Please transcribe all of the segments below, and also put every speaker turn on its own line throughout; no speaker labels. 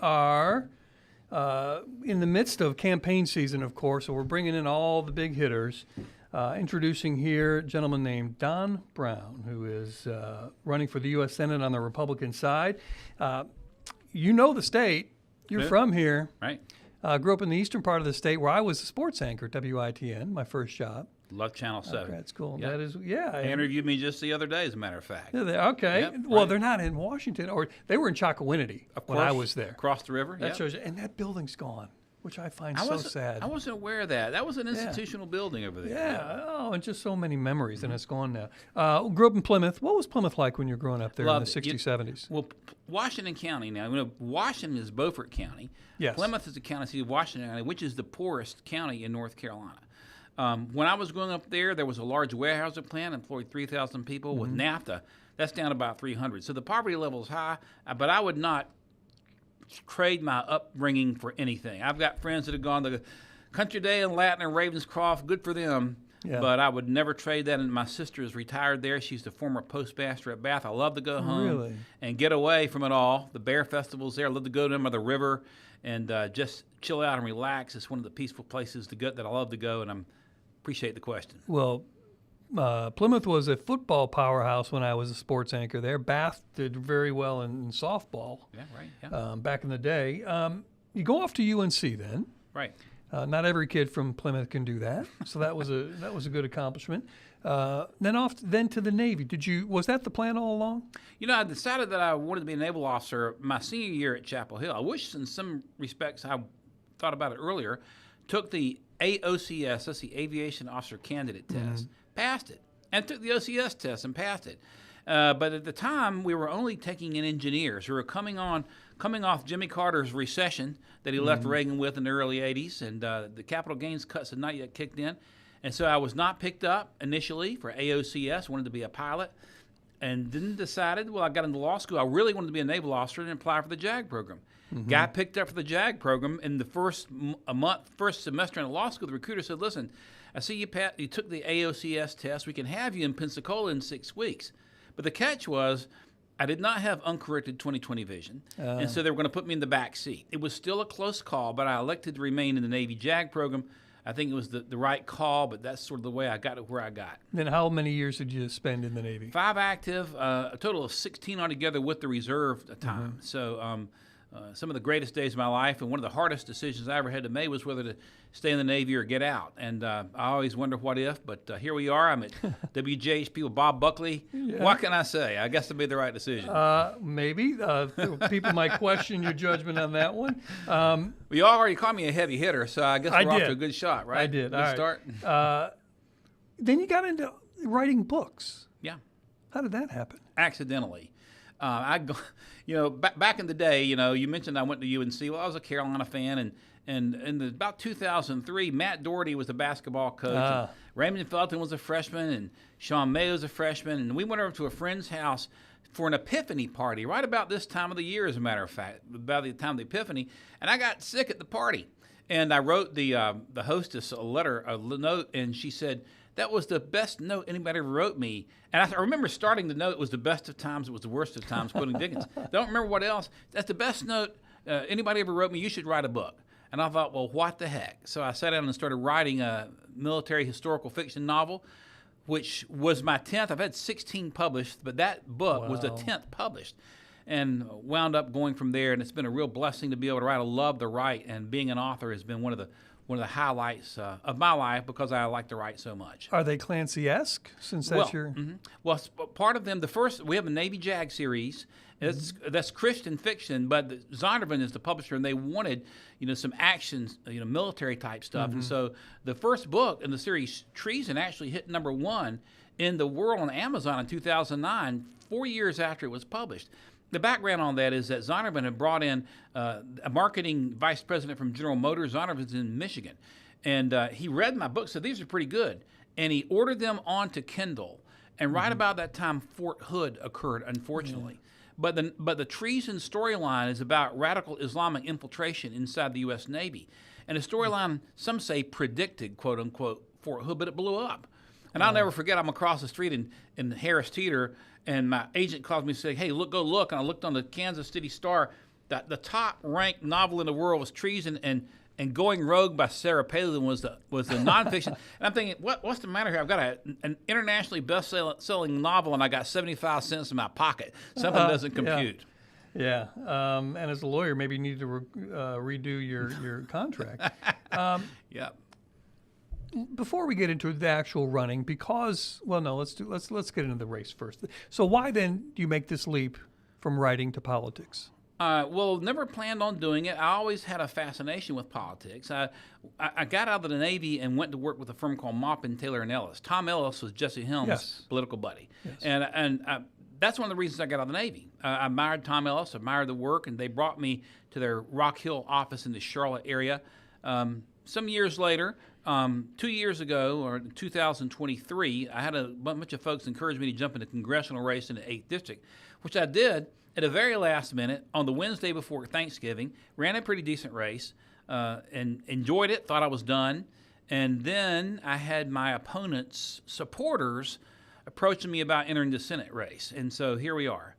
are in the midst of campaign season, of course, so we're bringing in all the big hitters. Introducing here a gentleman named Don Brown, who is running for the U.S. Senate on the Republican side. You know the state. You're from here.
Right.
Grew up in the eastern part of the state where I was a sports anchor at WITN, my first job.
Love Channel 7.
That's cool.
Yep.
That is, yeah.
They interviewed me just the other day, as a matter of fact.
Okay.
Yep,
well,
right.
they're not in Washington, or they were in Chocowinity when I was there.
Across the river.
That
Yep.
shows you, and that building's gone, which I find sad.
I wasn't aware of that. That was an institutional building over there.
Yeah. Oh, and just so many memories, and it's gone now. Grew up in Plymouth. What was Plymouth like when you were growing up there in the 60s, 70s?
Well, Washington County now. Washington is Beaufort County.
Yes.
Plymouth is the county seat of Washington County, which is the poorest county in North Carolina. When I was growing up there was a large warehousing plant, employed 3,000 people. With NAFTA, that's down to about 300. So the poverty level is high, but I would not trade my upbringing for anything. I've got friends that have gone to Country Day in Latin and Ravenscroft. Good for them. Yeah. But I would never trade that. And my sister is retired there. She's the former postmaster at Bath. I love to go home and get away from it all. The Bear Festival's there. I love to go to them by the river and just chill out and relax. It's one of the peaceful places to go that I love to go, and I appreciate the question.
Well, Plymouth was a football powerhouse when I was a sports anchor there. Bath did very well in softball.
Yeah, right. Yeah.
Back in the day. You go off to UNC then.
Right.
Not every kid from Plymouth can do that, so that was a good accomplishment. Then to the Navy. Was that the plan all along?
I decided that I wanted to be a naval officer my senior year at Chapel Hill. I wish, in some respects, I thought about it earlier. Took the AOCS, that's the Aviation Officer Candidate Test, passed it, and took the OCS test and passed it. But at the time, we were only taking in engineers. We were coming off Jimmy Carter's recession that he left Reagan with in the early 80s, and the capital gains cuts had not yet kicked in. And so I was not picked up initially for AOCS, wanted to be a pilot, and then decided, I got into law school. I really wanted to be a naval officer and apply for the JAG program. Got picked up for the JAG program in the first semester in law school. The recruiter said, listen, I see you took the AOCS test. We can have you in Pensacola in 6 weeks. But the catch was I did not have uncorrected 20/20 vision, and so they were going to put me in the back seat. It was still a close call, but I elected to remain in the Navy JAG program. I think it was the right call, but that's sort of the way I got to where I got.
Then how many years did you spend in the Navy?
5 active, a total of 16 altogether with the reserve time. So some of the greatest days of my life, and one of the hardest decisions I ever had to make was whether to stay in the Navy or get out. And I always wonder what if, but here we are. I'm at WJHP with Bob Buckley. Yeah. What can I say? I guess I made the right decision.
Maybe. People might question your judgment on that one.
Well, you already called me a heavy hitter, so I guess we're off to a good shot, right?
I did.
Good start.
Then you got into writing books.
Yeah.
How did that happen?
Accidentally. Back in the day, you mentioned I went to UNC. Well, I was a Carolina fan, and in about 2003, Matt Doherty was the basketball coach. And Raymond Felton was a freshman, and Sean May was a freshman. And we went over to a friend's house for an Epiphany party, right about this time of the year, as a matter of fact, about the time of the Epiphany. And I got sick at the party. And I wrote the hostess a note, and she said, that was the best note anybody ever wrote me. And I remember starting the note, it was the best of times, it was the worst of times, quoting Dickens. Don't remember what else. That's the best note anybody ever wrote me. You should write a book. And I thought, well, what the heck? So I sat down and started writing a military historical fiction novel, which was my 10th. I've had 16 published, but that book was the 10th published. And wound up going from there, and it's been a real blessing to be able to write. I love to write, and being an author has been one of the highlights of my life because I like to write so much.
Are they Clancy-esque, since that's
Well, part of them, we have a Navy JAG series. That's Christian fiction, but Zondervan is the publisher, and they wanted, some action, military type stuff. And so the first book in the series, Treason, actually hit #1 in the world on Amazon in 2009, 4 years after it was published. The background on that is that Zondervan had brought in a marketing vice president from General Motors. Zondervan's in Michigan. And he read my book, said these are pretty good. And he ordered them onto Kindle. And right about that time, Fort Hood occurred, unfortunately. But the Treason storyline is about radical Islamic infiltration inside the U.S. Navy. And the storyline, some say, predicted, quote unquote, Fort Hood, but it blew up. And I'll never forget, I'm across the street in Harris Teeter, and my agent calls me and says, hey, go look. And I looked on the Kansas City Star. the top ranked novel in the world was Trees and Going Rogue by Sarah Palin was the nonfiction. And I'm thinking, what's the matter here? I've got an internationally best-selling novel, and I got 75 cents in my pocket. Something doesn't compute.
Yeah, and as a lawyer, maybe you need to redo your contract.
Yeah.
Before we get into the actual running, because let's get into the race first. So why then do you make this leap from writing to politics?
Well, never planned on doing it. I always had a fascination with politics. I got out of the Navy and went to work with a firm called Maupin, Taylor & Ellis. Tom Ellis was Jesse Helms' political buddy. Yes. And that's one of the reasons I got out of the Navy. I admired Tom Ellis, admired the work, and they brought me to their Rock Hill office in the Charlotte area. Some years later, 2 years ago, or 2023, I had a bunch of folks encourage me to jump in a congressional race in the 8th District, which I did at the very last minute on the Wednesday before Thanksgiving. Ran a pretty decent race and enjoyed it, thought I was done. And then I had my opponent's supporters approaching me about entering the Senate race. And so here we are.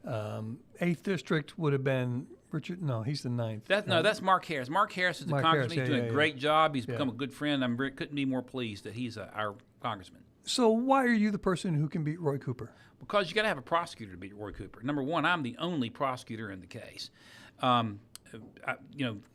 8th District would have been Richard. No, he's the 9th.
That's Mark Harris. Mark Harris is the congressman. He's doing a great job. He's become a good friend. Couldn't be more pleased that he's our congressman.
So why are you the person who can beat Roy Cooper?
Because you got to have a prosecutor to beat Roy Cooper. Number one, I'm the only prosecutor in the case.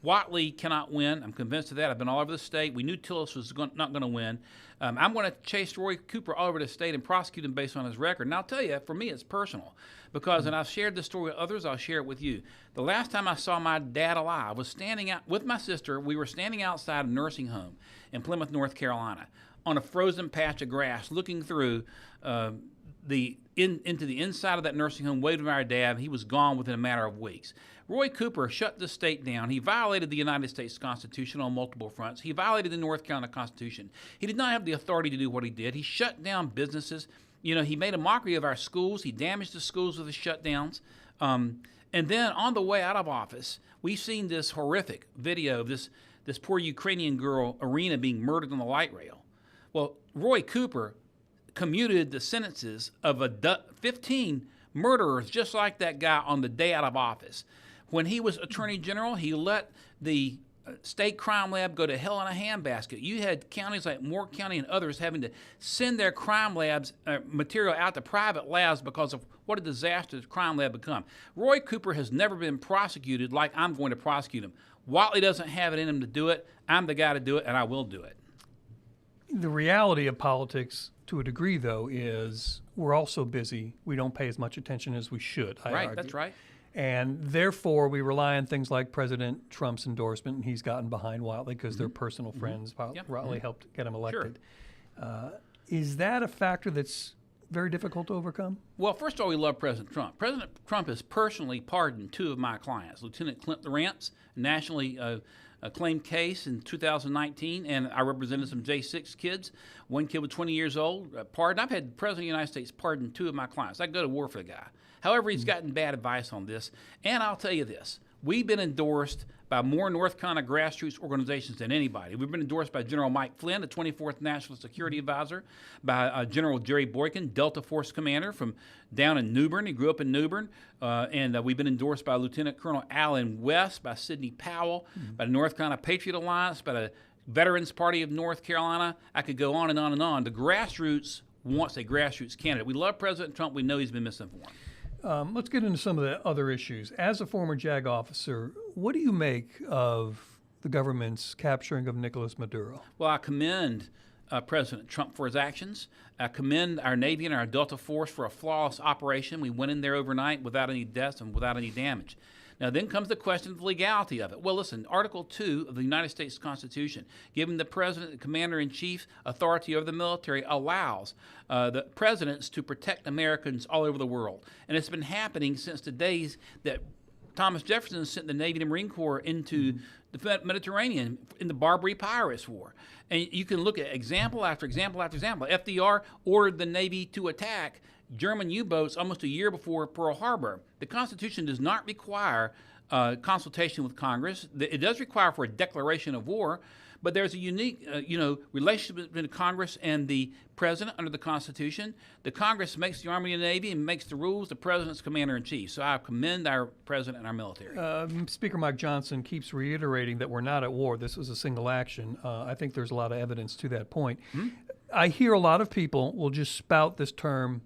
Whatley cannot win. I'm convinced of that. I've been all over the state. We knew Tillis was not going to win. I'm going to chase Roy Cooper all over the state and prosecute him based on his record. And I'll tell you, for me, it's personal. Because, and I've shared this story with others, I'll share it with you. The last time I saw my dad alive was standing out with my sister. We were standing outside a nursing home in Plymouth, North Carolina, on a frozen patch of grass, looking through into the inside of that nursing home, waving to our dad. He was gone within a matter of weeks. Roy Cooper shut the state down. He violated the United States Constitution on multiple fronts. He violated the North Carolina Constitution. He did not have the authority to do what he did. He shut down businesses. He made a mockery of our schools. He damaged the schools with his shutdowns. And then on the way out of office, we've seen this horrific video of this poor Ukrainian girl, Irina, being murdered on the light rail. Well, Roy Cooper commuted the sentences of 15 murderers just like that guy on the day out of office. When he was Attorney General, he let the state crime lab go to hell in a handbasket. You had counties like Moore County and others having to send their crime labs material out to private labs because of what a disaster the crime lab become. Roy Cooper has never been prosecuted like I'm going to prosecute him. Whatley doesn't have it in him to do it. I'm the guy to do it, and I will do it.
The reality of politics, to a degree, though, is we're all so busy, we don't pay as much attention as we should, I argue.
That's right.
And therefore, we rely on things like President Trump's endorsement, and he's gotten behind Whatley because they're personal friends. Whatley helped get him elected. Sure. Is that a factor that's very difficult to overcome?
Well, first of all, we love President Trump. President Trump has personally pardoned 2 of my clients, Lieutenant Clint Lawrence, nationally acclaimed case in 2019, and I represented some J6 kids. One kid was 20 years old, pardoned. I've had the President of the United States pardon 2 of my clients. I'd go to war for the guy. However, he's gotten bad advice on this, and I'll tell you this. We've been endorsed by more North Carolina grassroots organizations than anybody. We've been endorsed by General Mike Flynn, the 24th National Security Advisor, by General Jerry Boykin, Delta Force Commander from down in New Bern. He grew up in New Bern. And we've been endorsed by Lieutenant Colonel Alan West, by Sidney Powell, by the North Carolina Patriot Alliance, by the Veterans Party of North Carolina. I could go on and on and on. The grassroots wants a grassroots candidate. We love President Trump. We know he's been misinformed.
Let's get into some of the other issues. As a former JAG officer, what do you make of the government's capturing of Nicolas Maduro?
Well, I commend President Trump for his actions. I commend our Navy and our Delta Force for a flawless operation. We went in there overnight without any deaths and without any damage. Now, then comes the question of the legality of it. Well, listen, Article 2 of the United States Constitution, giving the President, the Commander-in-Chief, authority over the military, allows the presidents to protect Americans all over the world. And it's been happening since the days that Thomas Jefferson sent the Navy and Marine Corps into the Mediterranean in the Barbary Pirates War. And you can look at example after example after example. FDR ordered the Navy to attack German U-boats almost a year before Pearl Harbor. The Constitution does not require consultation with Congress. It does require for a declaration of war, but there's a unique, relationship between Congress and the president under the Constitution. The Congress makes the Army and Navy and makes the rules. The president's commander-in-chief. So I commend our president and our military.
Speaker Mike Johnson keeps reiterating that we're not at war. This was a single action. I think there's a lot of evidence to that point. I hear a lot of people will just spout this term,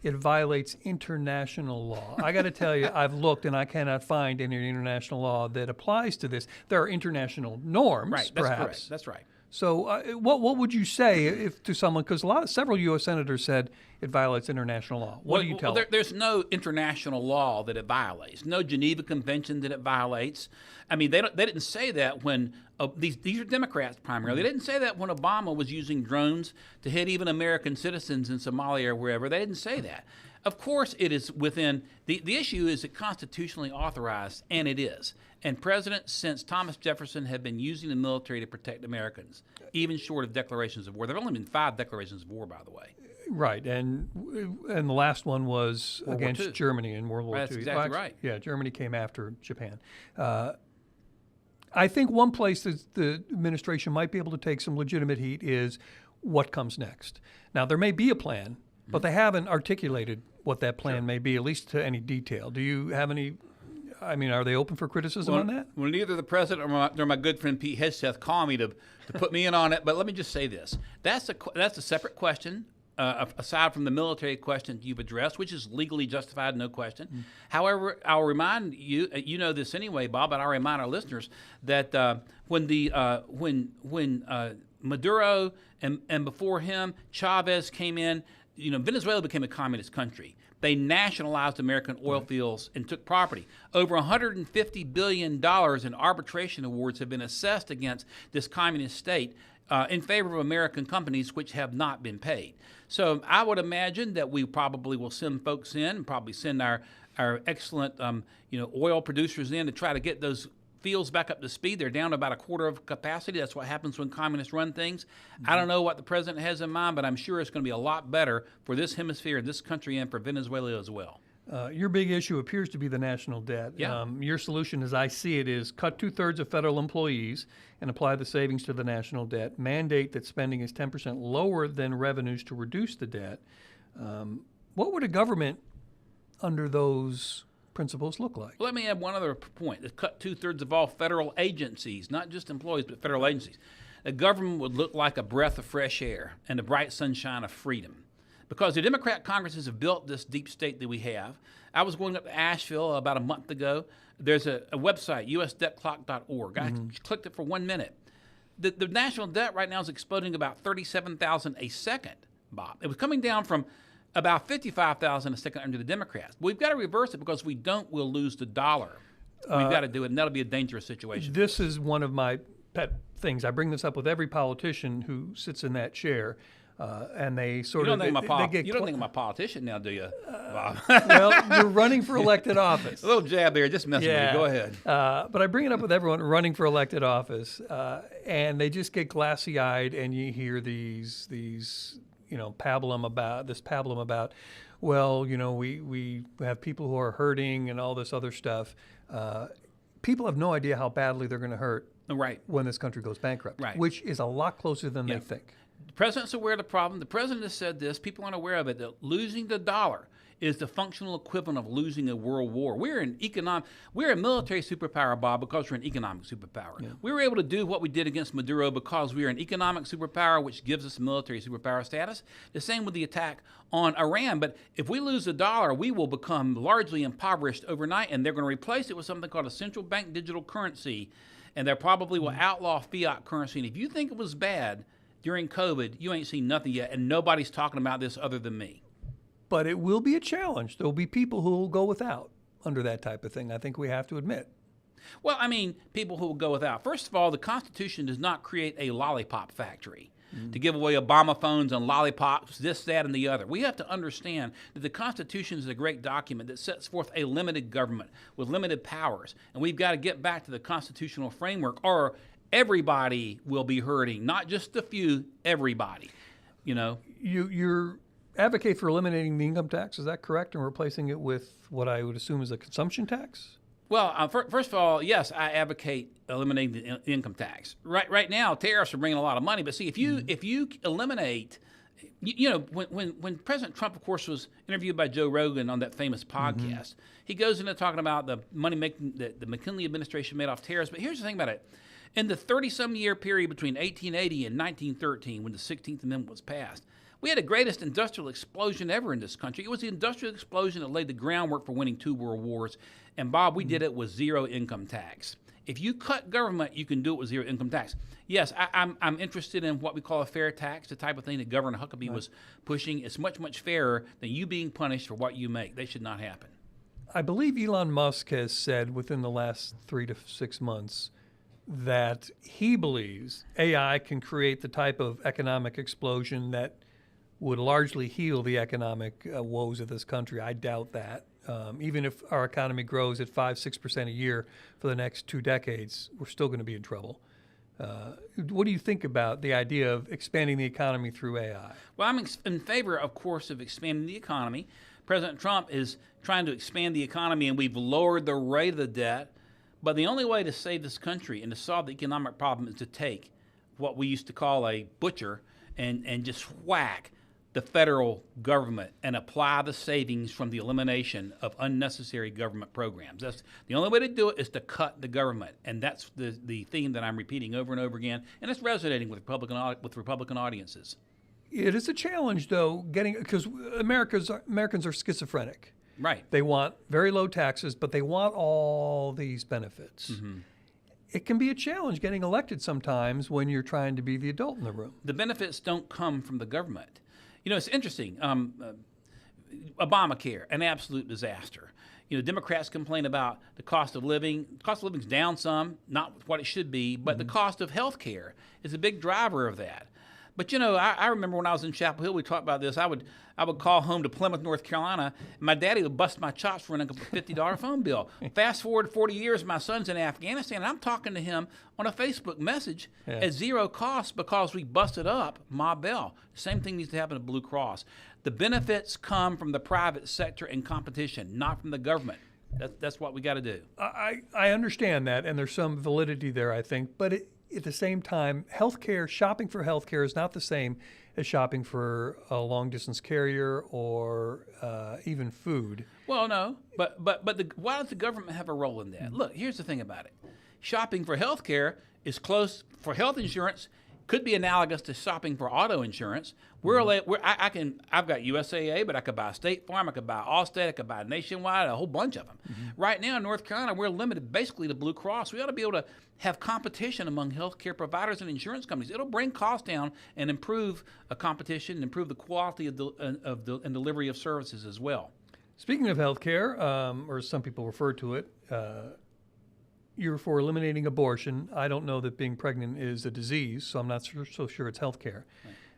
it violates international law. I got to tell you, I've looked and I cannot find any international law that applies to this. There are international norms,
Right, that's
perhaps.
correct. That's right.
So what would you say if to someone, because several U.S. senators said it violates international law. What do you tell them?
There's no international law that it violates, no Geneva Convention that it violates. I mean, they didn't say that when these are Democrats primarily. They didn't say that when Obama was using drones to hit even American citizens in Somalia or wherever. They didn't say that. Of course, it is within the issue is it constitutionally authorized, and it is. And presidents since Thomas Jefferson have been using the military to protect Americans, even short of declarations of war. There have only been 5 declarations of war, by the way.
Right, and the last one was
World War
against
II.
Germany in World War II.
That's exactly right.
Yeah, Germany came after Japan. I think one place that the administration might be able to take some legitimate heat is what comes next. Now, there may be a plan, but they haven't articulated what that plan may be, at least to any detail. Do you have any? I mean, are they open for criticism on that?
Well, neither the president nor my good friend Pete Hegseth call me to put me in on it. But let me just say this: that's a separate question, aside from the military question you've addressed, which is legally justified, no question. However, I'll remind you, you know this anyway, Bob, but I'll remind our listeners that when Maduro and before him Chavez came in, Venezuela became a communist country. They nationalized American oil fields and took property. Over $150 billion in arbitration awards have been assessed against this communist state in favor of American companies which have not been paid. So I would imagine that we probably will send folks in and probably send our excellent oil producers in to try to get those fields back up to speed. They're down to about a quarter of capacity. That's what happens when communists run things. I don't know what the president has in mind, but I'm sure it's going to be a lot better for this hemisphere, this country, and for Venezuela as well.
Your big issue appears to be the national debt.
Yeah.
Your solution, as I see it, is cut 2/3 of federal employees and apply the savings to the national debt. Mandate that spending is 10% lower than revenues to reduce the debt. What would a government under those principles look like?
Let me add one other point. To cut 2/3 of all federal agencies, not just employees, but federal agencies. The government would look like a breath of fresh air and the bright sunshine of freedom. Because the Democrat Congresses have built this deep state that we have. I was going up to Asheville about a month ago. There's a website, usdebtclock.org. I clicked it for 1 minute. The national debt right now is exploding about $37,000 a second, Bob. It was coming down from about $55,000 a second under the Democrats. But we've got to reverse it because if we don't, we'll lose the dollar. We've got to do it, and that'll be a dangerous situation.
This is one of my pet things. I bring this up with every politician who sits in that chair. And they sort
You
of
don't
they
think I'm a politician now, do you, Bob?
Well, you're running for elected office.
A little jab there, just messing with you. Go ahead.
But I bring it up with everyone running for elected office, and they just get glassy-eyed, and you hear these pablum about, well, we have people who are hurting and all this other stuff. People have no idea how badly they're going to hurt when this country goes bankrupt, which is a lot closer than they think.
The president's aware of the problem. The president has said this. People aren't aware of it, that losing the dollar is the functional equivalent of losing a world war. We're a military superpower, Bob, because we're an economic superpower. Yeah. We were able to do what we did against Maduro because we are an economic superpower, which gives us a military superpower status. The same with the attack on Iran. But if we lose the dollar, we will become largely impoverished overnight, and they're going to replace it with something called a central bank digital currency, and they probably will outlaw fiat currency. And if you think it was bad during COVID, you ain't seen nothing yet, and nobody's talking about this other than me.
But it will be a challenge. There will be people who will go without under that type of thing. I think we have to admit.
Well, I mean, people who will go without. First of all, the Constitution does not create a lollipop factory to give away Obama phones and lollipops, this, that, and the other. We have to understand that the Constitution is a great document that sets forth a limited government with limited powers, and we've got to get back to the constitutional framework, or everybody will be hurting, not just a few, everybody.
You're advocate for eliminating the income tax, is that correct, and replacing it with what I would assume is a consumption tax?
Well, first of all, yes, I advocate eliminating the income tax. Right now, tariffs are bringing a lot of money. But see, if you eliminate, when President Trump, of course, was interviewed by Joe Rogan on that famous podcast, he goes into talking about the money making that the McKinley administration made off tariffs. But here's the thing about it: in the 30-some year period between 1880 and 1913, when the 16th Amendment was passed, we had the greatest industrial explosion ever in this country. It was the industrial explosion that laid the groundwork for winning 2 world wars. And Bob, we did it with zero income tax. If you cut government, you can do it with zero income tax. Yes, I'm interested in what we call a fair tax, the type of thing that Governor Huckabee was pushing. It's much, much fairer than you being punished for what you make. They should not happen.
I believe Elon Musk has said within the last 3 to 6 months that he believes AI can create the type of economic explosion that would largely heal the economic woes of this country. I doubt that. Even if our economy grows at 5-6% a year for the next 2 decades, we're still going to be in trouble. What do you think about the idea of expanding the economy through AI?
Well, I'm in favor, of course, of expanding the economy. President Trump is trying to expand the economy, and we've lowered the rate of the debt. But the only way to save this country and to solve the economic problem is to take what we used to call a butcher and just whack the federal government and apply the savings from the elimination of unnecessary government programs. That's the only way to do it, is to cut the government, and that's the theme that I'm repeating over and over again, and it's resonating with Republican audiences.
It is a challenge, though, because Americans are schizophrenic.
Right.
They want very low taxes, but they want all these benefits. It can be a challenge getting elected sometimes when you're trying to be the adult in the room.
The benefits don't come from the government. It's interesting. Obamacare, an absolute disaster. Democrats complain about the cost of living. The cost of living's down some, not what it should be, but the cost of health care is a big driver of that. But I remember when I was in Chapel Hill, we talked about this. I would call home to Plymouth, North Carolina, and my daddy would bust my chops for running up a $50 phone bill. Fast forward 40 years, my son's in Afghanistan, and I'm talking to him on a Facebook message at zero cost because we busted up Ma Bell. Same thing needs to happen at Blue Cross. The benefits come from the private sector and competition, not from the government. That's what we got to do.
I understand that, and there's some validity there, I think, but at the same time, shopping for healthcare is not the same as shopping for a long-distance carrier or even food.
Well, no, but why does the government have a role in that? Look, here's the thing about it. Shopping for healthcare is close for health insurance. Could be analogous to shopping for auto insurance. I've got USAA, but I could buy State Farm, I could buy Allstate, I could buy Nationwide, a whole bunch of them. Right now in North Carolina, we're limited basically to Blue Cross. We ought to be able to have competition among healthcare providers and insurance companies. It'll bring costs down and improve a competition and improve the quality of and delivery of services as well.
Speaking of healthcare, or as some people refer to it, you're for eliminating abortion. I don't know that being pregnant is a disease, so I'm not so sure it's healthcare.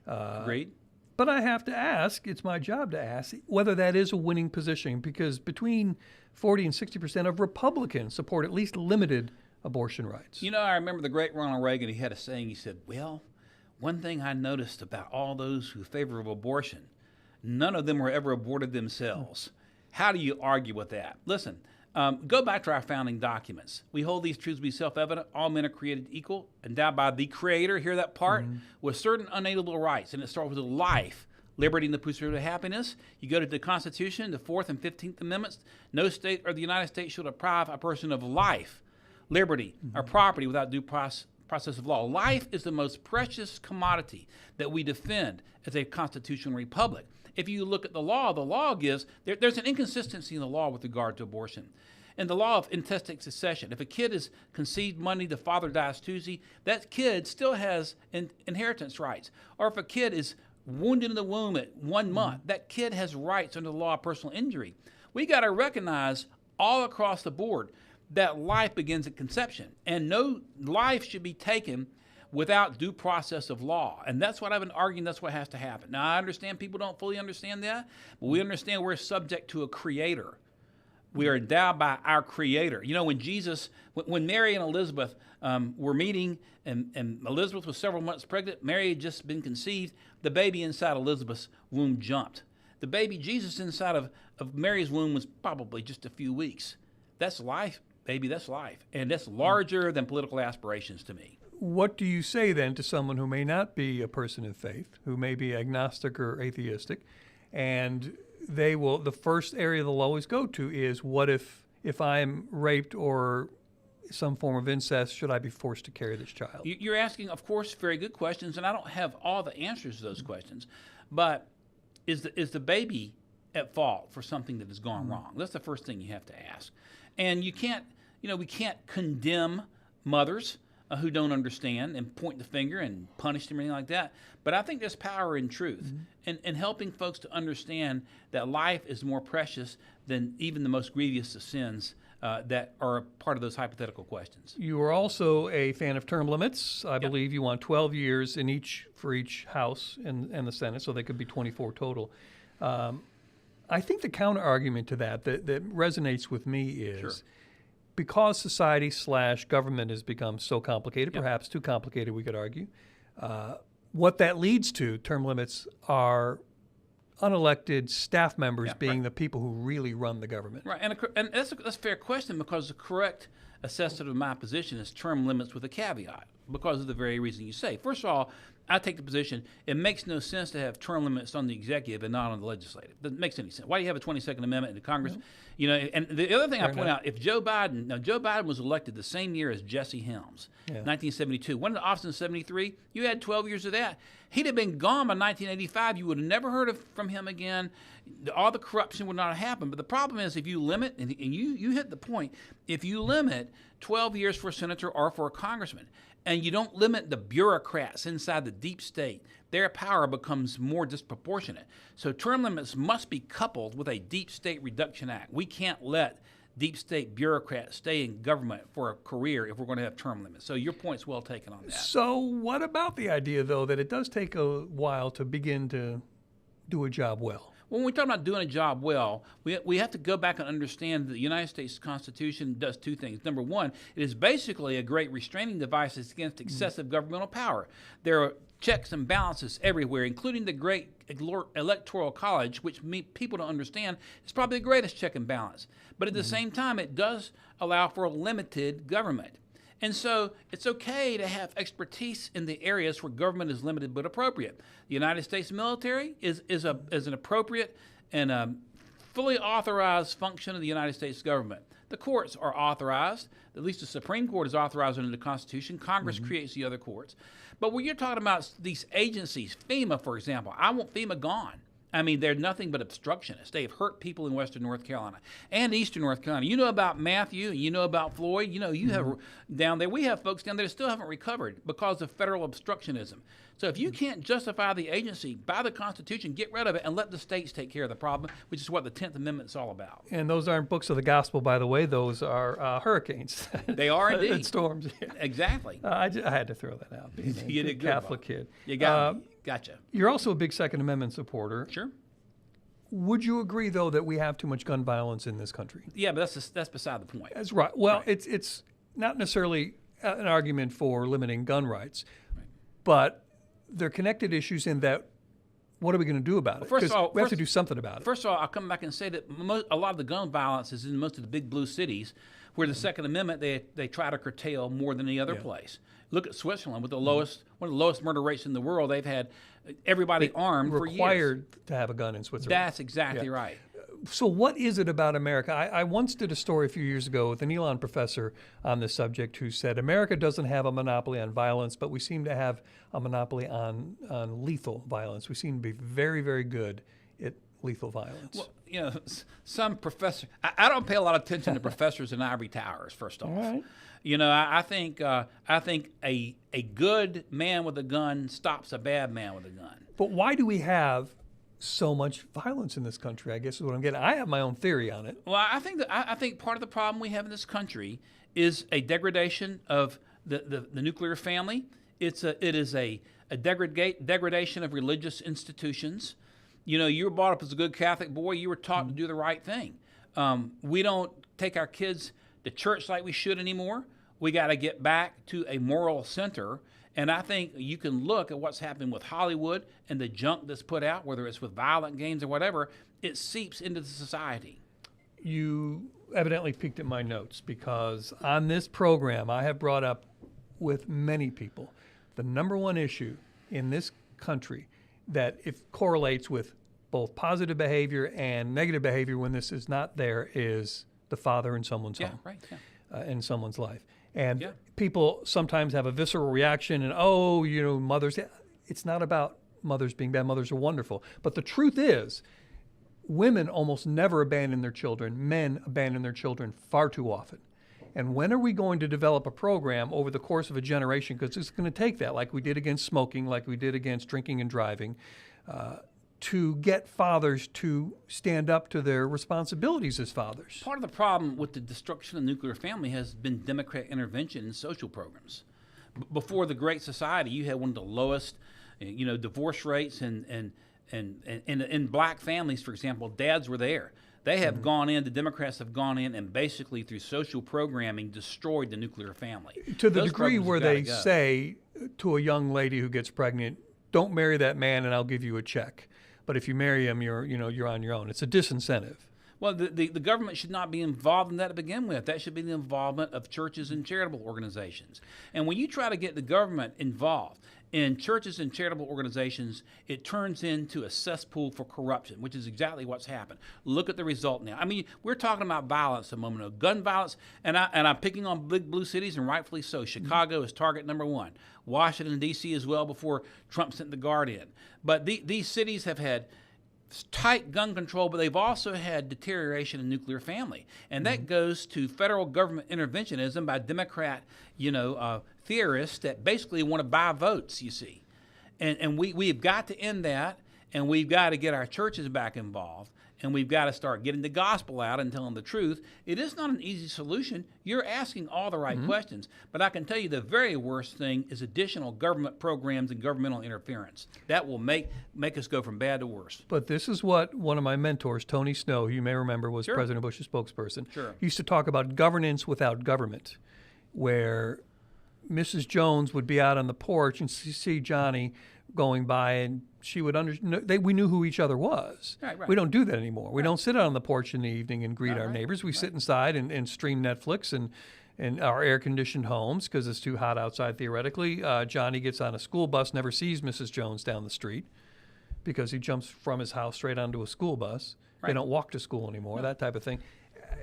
Agreed.
But I have to ask, it's my job to ask, whether that is a winning position, because between 40 and 60% of Republicans support at least limited abortion rights.
I remember the great Ronald Reagan. He had a saying. He said, well, one thing I noticed about all those who favor of abortion, none of them were ever aborted themselves. How do you argue with that? Listen, go back to our founding documents. We hold these truths to be self-evident. All men are created equal, endowed by the Creator, hear that part, with certain unalienable rights. And it starts with life, liberty, and the pursuit of happiness. You go to the Constitution, the 4th and 15th Amendments. No state or the United States shall deprive a person of life, liberty, or property without due process of law. Life is the most precious commodity that we defend as a constitutional republic. If you look at the law gives, there's an inconsistency in the law with regard to abortion. In the law of intestate succession, if a kid is conceived Monday, the father dies Tuesday, that kid still has inheritance rights. Or if a kid is wounded in the womb at 1 month, that kid has rights under the law of personal injury. We got to recognize all across the board that life begins at conception, and no life should be taken without due process of law. And that's what I've been arguing, that's what has to happen. Now, I understand people don't fully understand that, but we understand we're subject to a creator. We are endowed by our Creator. When Mary and Elizabeth were meeting, and Elizabeth was several months pregnant, Mary had just been conceived, the baby inside Elizabeth's womb jumped. The baby Jesus inside of Mary's womb was probably just a few weeks. That's life baby, that's life. And that's larger than political aspirations to me.
What do you say then to someone who may not be a person of faith, who may be agnostic or atheistic, and the first area they'll always go to is, what if I'm raped or some form of incest, should I be forced to carry this child?
You're asking, of course, very good questions, and I don't have all the answers to those questions. But is the baby at fault for something that has gone wrong? That's the first thing you have to ask. And we can't condemn mothers who don't understand and point the finger and punish them or anything like that. But I think there's power in truth and helping folks to understand that life is more precious than even the most grievous of sins that are part of those hypothetical questions.
You are also a fan of term limits. I believe you want 12 years for each House and the Senate, so they could be 24 total. I think the counter argument to that resonates with me is because society / government has become so complicated, perhaps too complicated, we could argue, what that leads to, term limits, are unelected staff members being the people who really run the government.
Right, and that's a fair question, because the correct assessment of my position is term limits with a caveat, because of the very reason you say. First of all, I take the position it makes no sense to have term limits on the executive and not on the legislative. It doesn't make any sense. Why do you have a 22nd Amendment in the Congress? And the other thing I point out, if Joe Biden was elected the same year as Jesse Helms, 1972, went into office in 73, you had 12 years of that. He'd have been gone by 1985. You would have never heard from him again. All the corruption would not have happened. But the problem is, if you limit, and you hit the point, if you limit 12 years for a senator or for a congressman, and you don't limit the bureaucrats inside the deep state, their power becomes more disproportionate. So term limits must be coupled with a Deep State Reduction Act. We can't let deep state bureaucrats stay in government for a career if we're going to have term limits. So your point's well taken on that.
So what about the idea, though, that it does take a while to begin to do a job well?
When we talk about doing a job well, we have to go back and understand that the United States Constitution does two things. Number one, it is basically a great restraining device against excessive governmental power. There are checks and balances everywhere, including the great Electoral College, which people don't understand is probably the greatest check and balance. But at the same time, it does allow for a limited government. And so it's okay to have expertise in the areas where government is limited but appropriate. The United States military is an appropriate and fully authorized function of the United States government. The courts are authorized. At least the Supreme Court is authorized under the Constitution. Congress creates the other courts. But when you're talking about these agencies, FEMA, for example, I want FEMA gone. I mean, they're nothing but obstructionists. They have hurt people in Western North Carolina and Eastern North Carolina. You know about Matthew, and you know about Floyd. You know, you have down there, we have folks down there that still haven't recovered because of federal obstructionism. So if you can't justify the agency by the Constitution, get rid of it and let the states take care of the problem, which is what the 10th Amendment is all about.
And those aren't books of the gospel, by the way. Those are hurricanes.
They are indeed.
And storms. Yeah.
Exactly.
I had to throw that out.
You did good,
Catholic
Bob.
kid.
You got me. Gotcha.
You're also a big Second Amendment supporter.
Sure.
Would you agree, though, that we have too much gun violence in this country?
Yeah, but that's beside the point.
That's right. Well, it's not necessarily an argument for limiting gun rights, but they're connected issues in that what are we going to do about it?
First of all,
we have to do something about it.
First of all, I'll come back and say that a lot of the gun violence is in most of the big blue cities, where the Second Amendment they try to curtail more than any other place. Look at Switzerland with one of the lowest murder rates in the world. They've had everybody armed for years.
Required to have a gun in Switzerland.
That's exactly right.
So what is it about America? I once did a story a few years ago with an Elon professor on this subject who said America doesn't have a monopoly on violence, but we seem to have a monopoly on lethal violence. We seem to be very, very good at lethal violence.
Well, you know, some professor. I don't pay a lot of attention to professors in ivory towers. First off,
right.
You know, I think a good man with a gun stops a bad man with a gun.
But why do we have so much violence in this country? I guess is what I'm getting. I have my own theory on it.
Well, I think part of the problem we have in this country is a degradation of the nuclear family. It is a degradation of religious institutions. You know, you were brought up as a good Catholic boy. You were taught to do the right thing. We don't take our kids to church like we should anymore. We got to get back to a moral center. And I think you can look at what's happening with Hollywood and the junk that's put out, whether it's with violent games or whatever, it seeps into the society.
You evidently peeked at my notes, because on this program I have brought up with many people the number one issue in this country that if correlates with both positive behavior and negative behavior when this is not there is the father in someone's home, in someone's life. And people sometimes have a visceral reaction and, oh, you know, mothers. It's not about mothers being bad. Mothers are wonderful. But the truth is, women almost never abandon their children. Men abandon their children far too often. And when are we going to develop a program over the course of a generation, because it's going to take that, like we did against smoking, like we did against drinking and driving, to get fathers to stand up to their responsibilities as fathers?
Part of the problem with the destruction of the nuclear family has been Democrat intervention in social programs. Before the Great Society, you had one of the lowest, you know, divorce rates, and in black families, for example, dads were there. They have gone in, the Democrats have gone in and basically through social programming destroyed the nuclear family.
To the degree where they say to a young lady who gets pregnant, don't marry that man and I'll give you a check. But if you marry him, you're on your own. It's a disincentive.
Well, the government should not be involved in that to begin with. That should be the involvement of churches and charitable organizations. And when you try to get the government involved in churches and charitable organizations, it turns into a cesspool for corruption, which is exactly what's happened. Look at the result now. I mean, we're talking about violence a moment ago, gun violence, and I'm picking on big blue cities, and rightfully so. Chicago is target number one. Washington, D.C. as well, before Trump sent the Guard in. But these cities have had tight gun control, but they've also had deterioration in nuclear family. And that goes to federal government interventionism by Democrat, theorists that basically want to buy votes, you see. And we've got to end that, and we've got to get our churches back involved, and we've got to start getting the gospel out and telling the truth. It is not an easy solution. You're asking all the right questions, but I can tell you the very worst thing is additional government programs and governmental interference. That will make us go from bad to worse.
But this is what one of my mentors, Tony Snow, who you may remember was President Bush's spokesperson, used to talk about governance without government, where Mrs. Jones would be out on the porch and see Johnny going by, and she would we knew who each other was.
Right.
We don't do that anymore. We don't sit out on the porch in the evening and greet our neighbors. We sit inside and stream Netflix and our air-conditioned homes because it's too hot outside theoretically. Johnny gets on a school bus, never sees Mrs. Jones down the street because he jumps from his house straight onto a school bus. They don't walk to school anymore, that type of thing.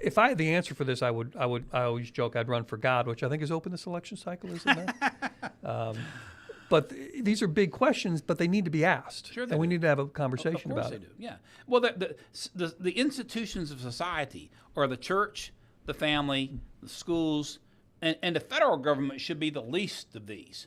If I had the answer for this, I always joke I'd run for God, which I think is open this election cycle, isn't it? But these are big questions, but they need to be asked.
Sure,
and we need to have a conversation about it.
Of course they do, yeah. Well, the institutions of society are the church, the family, the schools, and the federal government should be the least of these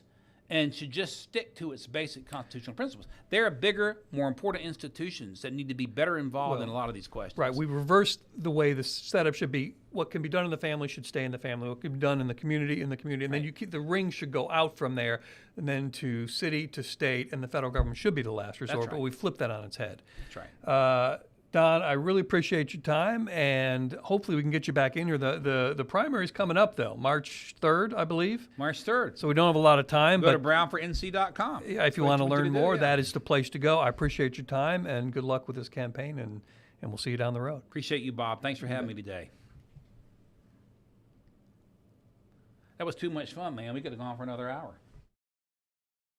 and should just stick to its basic constitutional principles. There are bigger, more important institutions that need to be better involved in a lot of these questions.
Right. We reversed the way the setup should be. What can be done in the family should stay in the family. What can be done in the community, And then the ring should go out from there, and then to city, to state, and the federal government should be the last resort. But we flipped that on its head.
That's right.
Don, I really appreciate your time, and hopefully we can get you back in here. The primary's coming up, though, March 3rd, I believe.
March 3rd.
So we don't have a lot of time.
Go to brownfornc.com.
If you want to learn more, that is the place to go. I appreciate your time, and good luck with this campaign, and we'll see you down the road.
Appreciate you, Bob. Thanks for having me today. That was too much fun, man. We could have gone for another hour.